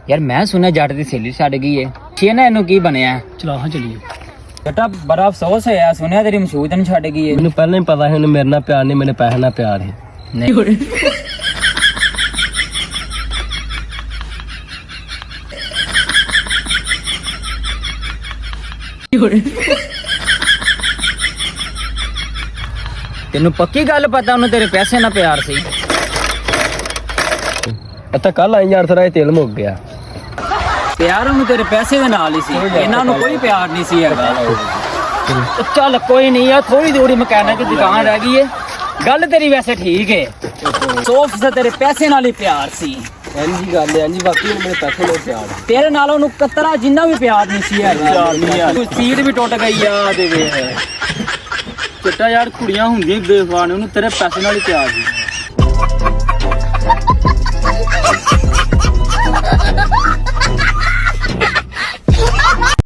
ਯਾਰ ਮੈਂ ਸੁਣਿਆ ਜੱਟ ਦੀ ਸਹੇਲੀ ਛੱਡ ਗਈ ਏ ਛੇ ਨਾ ਇਹਨੂੰ ਕੀ ਬਣਿਆ ਚਲਾ ਹਾਂ ਚਲੀਏ ਬੇਟਾ ਬੜਾ ਅਫਸੋਸ ਹੋਇਆ ਸੁਣਿਆ ਤੇਰੀ ਮਸ਼ਹੂਰ ਨੂੰ ਛੱਡ ਗਈ ਏ ਮੈਨੂੰ ਪਹਿਲਾਂ ਹੀ ਪਤਾ ਸੀ ਉਹਨੇ ਮੇਰੇ ਨਾਲ ਪਿਆਰ ਨਹੀਂ, ਮੇਰੇ ਪੈਸੇ ਨਾਲ ਪਿਆਰ ਹੈ। ਨਹੀਂ ਤੈਨੂੰ ਪੱਕੀ ਗੱਲ ਪਤਾ ਉਹਨੂੰ ਤੇਰੇ ਪੈਸੇ ਨਾਲ ਪਿਆਰ ਸੀ ਇੱਥੇ ਕੱਲ ਆਈ ਯਾਰ ਥੋੜਾ ਤੇਲ ਮੁੱਕ ਗਿਆ। ਪਿਆਰ ਉਹਨੂੰ ਤੇਰੇ ਪੈਸੇ ਦੇ ਨਾਲ ਹੀ ਸੀ ਇਹਨਾਂ ਨੂੰ ਕੋਈ ਪਿਆਰ ਨਹੀਂ ਸੀ ਹੈਗਾ ਚੱਲ ਕੋਈ ਨਹੀਂ ਆ ਥੋੜੀ ਥੋੜੀ ਮਕੈਨਿਕ ਦੀ ਦੁਕਾਨ ਰਹਿ ਗਈ ਏ ਗੱਲ ਤੇਰੀ ਵੈਸੇ ਠੀਕ ਏ ਸੋਫ ਸੇ ਤੇਰੇ ਪੈਸੇ ਨਾਲ ਹੀ ਪਿਆਰ ਸੀ ਇੰਜੀ ਗੱਲ ਹੈ ਇੰਜੀ ਬਾਕੀ ਮੇਰੇ ਪੈਸੇ ਨਾਲ ਪਿਆਰ ਹੈ। ਤੇਰੇ ਨਾਲ ਉਹਨੂੰ ਕਤਰਾ ਜਿੰਨਾ ਵੀ ਪਿਆਰ ਨਹੀਂ ਸੀ ਹੈਗਾ ਸੀਟ ਵੀ ਟੁੱਟ ਗਈ ਆ ਦੇ ਵੇ ਚਿੱਟਾ ਯਾਰ ਕੁੜੀਆਂ ਹੁੰਦੀਆਂ ਬੇਵਫਾ ਨੇ, ਉਹਨੂੰ ਤੇਰੇ ਪੈਸੇ ਨਾਲ ਹੀ ਪਿਆਰ ਸੀ।